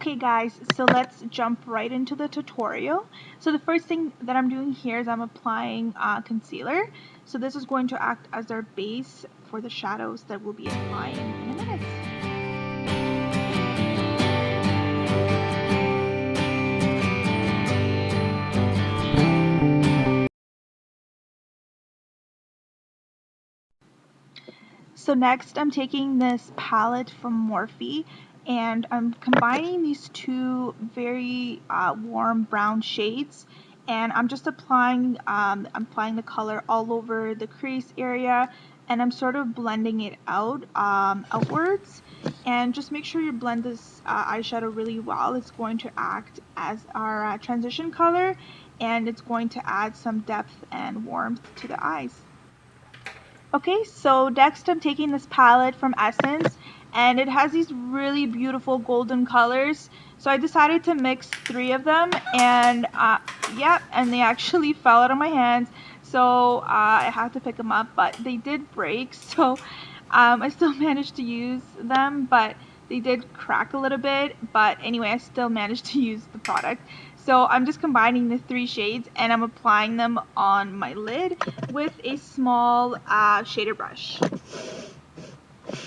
Okay guys, so let's jump right into the tutorial. So the first thing that I'm doing here is I'm applying concealer. So this is going to act as our base for the shadows that we'll be applying in a minute. So next I'm taking this palette from Morphe and I'm combining these two very warm brown shades, and I'm just applying the color all over the crease area, and I'm sort of blending it out outwards. And just make sure you blend this eyeshadow really well. It's going to act as our transition color, and it's going to add some depth and warmth to the eyes. Okay, so next I'm taking this palette from Essence, and it has these really beautiful golden colors. So I decided to mix 3 of them, and yeah, and they actually fell out of my hands. So I had to pick them up, but they did break. So I still managed to use them, but they did crack a little bit. But anyway, I still managed to use the product. So I'm just combining the 3 shades and I'm applying them on my lid with a small shader brush.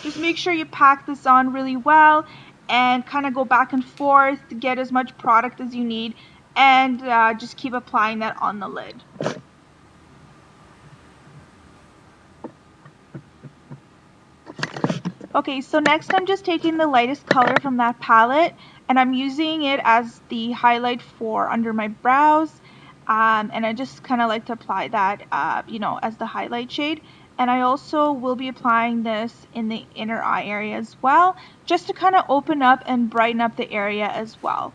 Just make sure you pack this on really well and kind of go back and forth to get as much product as you need, and just keep applying that on the lid. Okay, so next I'm just taking the lightest color from that palette and I'm using it as the highlight for under my brows, and I just kind of like to apply that as the highlight shade. And I also will be applying this in the inner eye area as well, just to kind of open up and brighten up the area as well.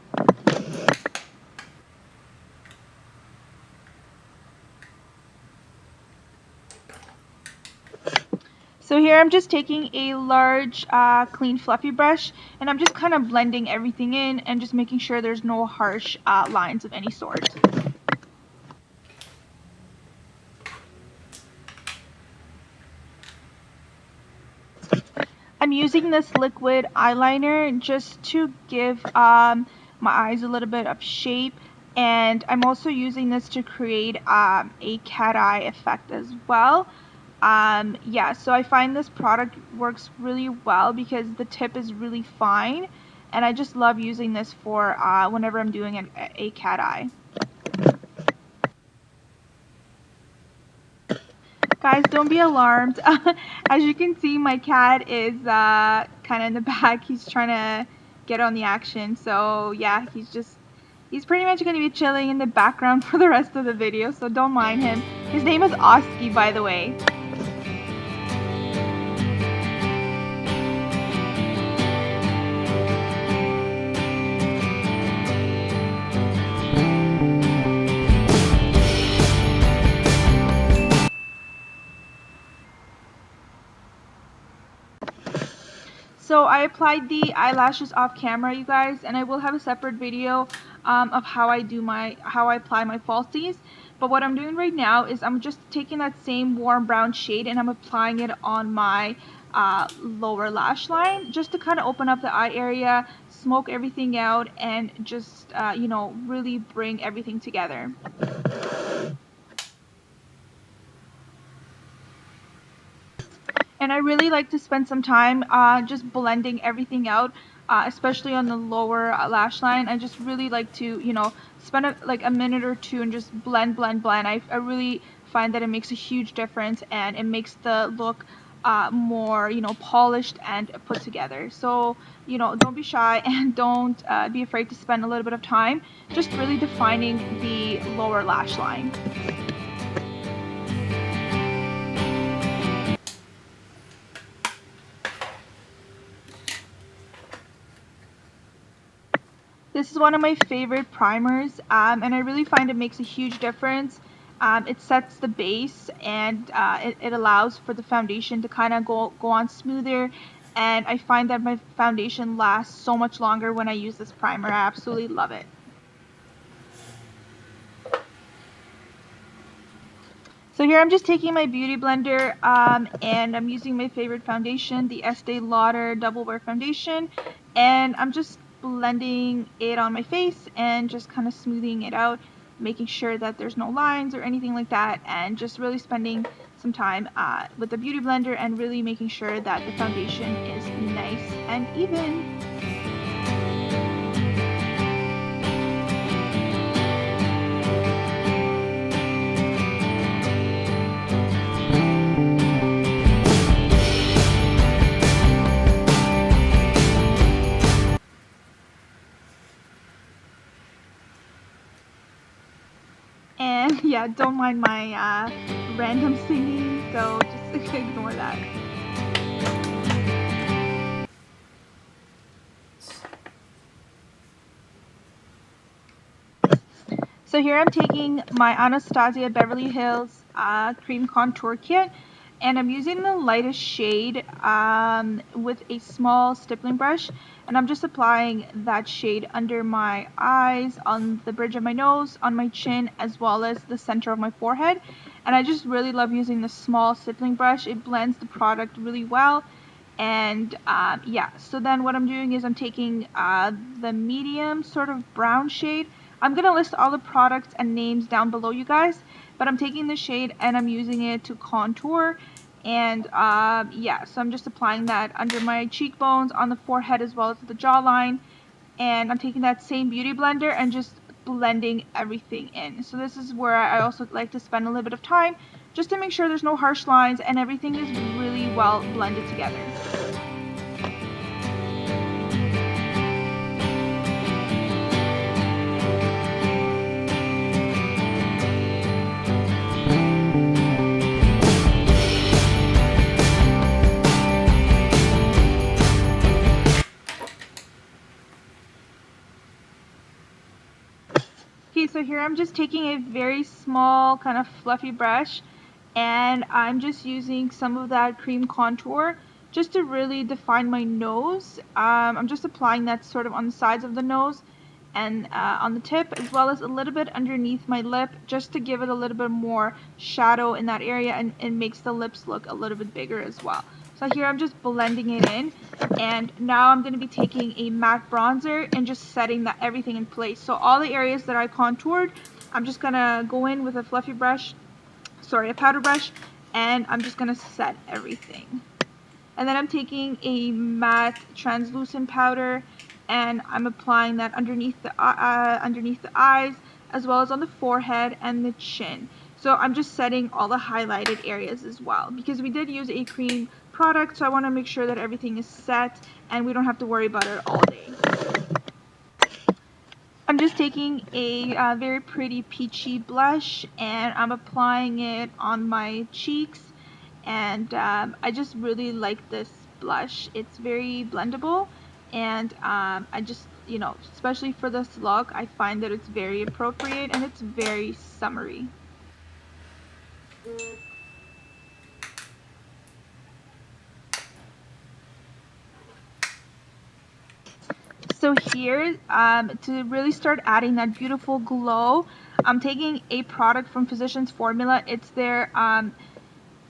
So here I'm just taking a large clean fluffy brush and I'm just kind of blending everything in and just making sure there's no harsh lines of any sort. I'm using this liquid eyeliner just to give my eyes a little bit of shape, and I'm also using this to create a cat eye effect as well. Yeah, so I find this product works really well because the tip is really fine, and I just love using this for whenever I'm doing a cat eye. Guys, don't be alarmed. As you can see, my cat is kind of in the back. He's trying to get on the action. So yeah, he's pretty much going to be chilling in the background for the rest of the video. So don't mind him. His name is Oski, by the way. So I applied the eyelashes off camera, you guys, and I will have a separate video of how I apply my falsies. But what I'm doing right now is I'm just taking that same warm brown shade and I'm applying it on my lower lash line, just to kind of open up the eye area, smoke everything out, and just really bring everything together. And I really like to spend some time just blending everything out, especially on the lower lash line. I just really like to, spend like a minute or two and just blend. I really find that it makes a huge difference and it makes the look more, polished and put together. So, don't be shy and don't be afraid to spend a little bit of time just really defining the lower lash line. This is one of my favorite primers, and I really find it makes a huge difference. It sets the base, and it allows for the foundation to kind of go on smoother, and I find that my foundation lasts so much longer when I use this primer. I absolutely love it. So here I'm just taking my beauty blender and I'm using my favorite foundation, the Estee Lauder Double Wear Foundation, and I'm just blending it on my face and just kind of smoothing it out, making sure that there's no lines or anything like that, and just really spending some time with the beauty blender and really making sure that the foundation is nice and even. And yeah, don't mind my random singing, so just ignore that. So here I'm taking my Anastasia Beverly Hills Cream Contour Kit, and I'm using the lightest shade with a small stippling brush, and I'm just applying that shade under my eyes, on the bridge of my nose, on my chin, as well as the center of my forehead. And I just really love using the small stippling brush. It blends the product really well. And yeah, so then what I'm doing is I'm taking the medium sort of brown shade. I'm going to list all the products and names down below, you guys, but I'm taking the shade and I'm using it to contour. And yeah, so I'm just applying that under my cheekbones, on the forehead, as well as the jawline. And I'm taking that same beauty blender and just blending everything in. So this is where I also like to spend a little bit of time just to make sure there's no harsh lines and everything is really well blended together. Okay, so here I'm just taking a very small kind of fluffy brush and I'm just using some of that cream contour just to really define my nose. I'm just applying that sort of on the sides of the nose and on the tip, as well as a little bit underneath my lip, just to give it a little bit more shadow in that area, and it makes the lips look a little bit bigger as well. So here I'm just blending it in, and now I'm going to be taking a matte bronzer and just setting that everything in place. So all the areas that I contoured, I'm just going to go in with a fluffy brush, sorry, a powder brush, and I'm just going to set everything. And then I'm taking a matte translucent powder and I'm applying that underneath the eyes, as well as on the forehead and the chin. So I'm just setting all the highlighted areas as well, because we did use a cream product, so I want to make sure that everything is set and we don't have to worry about it all day. I'm just taking a very pretty peachy blush and I'm applying it on my cheeks, and I just really like this blush. It's very blendable, and I just, you know, especially for this look, I find that it's very appropriate and it's very summery. So here, to really start adding that beautiful glow, I'm taking a product from Physicians Formula. It's their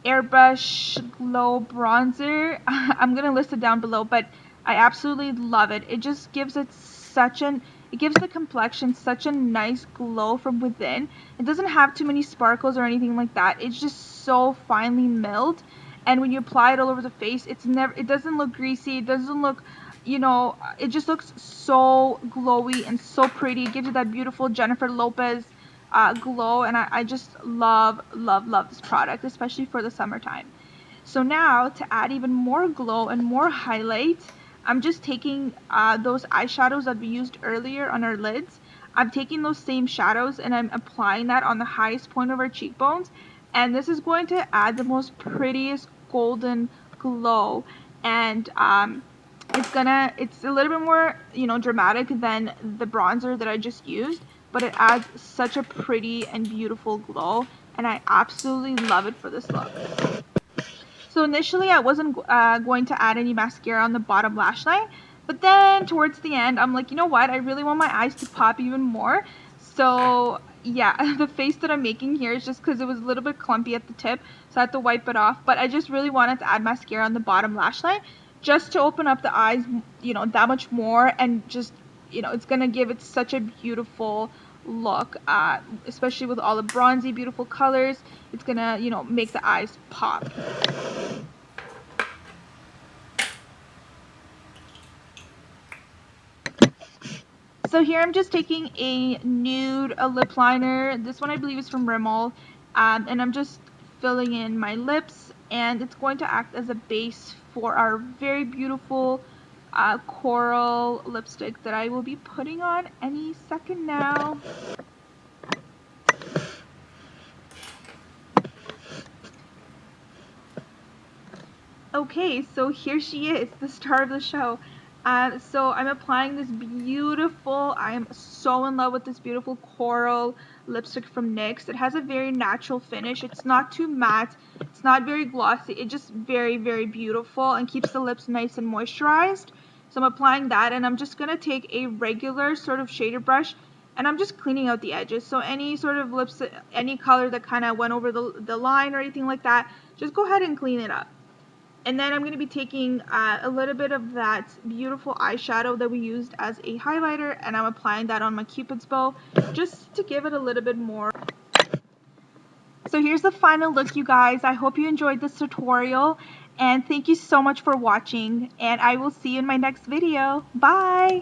Airbrush Glow Bronzer. I'm gonna list it down below, but I absolutely love it. It just gives it it gives the complexion such a nice glow from within. It doesn't have too many sparkles or anything like that. It's just so finely milled, and when you apply it all over the face, it doesn't look greasy. It doesn't look, you know, it just looks so glowy and so pretty. It gives you that beautiful Jennifer Lopez glow, and I just love this product, especially for the summertime. So now, to add even more glow and more highlight, I'm just taking those eyeshadows that we used earlier on our lids. I'm taking those same shadows and I'm applying that on the highest point of our cheekbones, and this is going to add the most prettiest golden glow. And it's a little bit more, you know, dramatic than the bronzer that I just used, but it adds such a pretty and beautiful glow, and I absolutely love it for this look. So initially I wasn't going to add any mascara on the bottom lash line, but then towards the end I'm like, you know what, I really want my eyes to pop even more. So yeah, the face that I'm making here is just because it was a little bit clumpy at the tip, so I had to wipe it off, but I just really wanted to add mascara on the bottom lash line just to open up the eyes, you know, that much more, and just you know, it's gonna give it such a beautiful look, especially with all the bronzy beautiful colors. It's gonna, you know, make the eyes pop. So here I'm just taking a nude lip liner. This one I believe is from Rimmel, and I'm just filling in my lips, and it's going to act as a base for our very beautiful coral lipstick that I will be putting on any second now. Okay, so here she is, the star of the show. So I'm applying this beautiful, I am so in love with this beautiful coral lipstick from NYX. It has a very natural finish. It's not too matte. It's not very glossy. It's just very, very beautiful and keeps the lips nice and moisturized. So I'm applying that, and I'm just going to take a regular sort of shader brush, and I'm just cleaning out the edges. So any sort of lips, any color that kind of went over the line or anything like that, just go ahead and clean it up. And then I'm going to be taking a little bit of that beautiful eyeshadow that we used as a highlighter, and I'm applying that on my Cupid's bow just to give it a little bit more. So here's the final look, you guys. I hope you enjoyed this tutorial, and thank you so much for watching, and I will see you in my next video. Bye!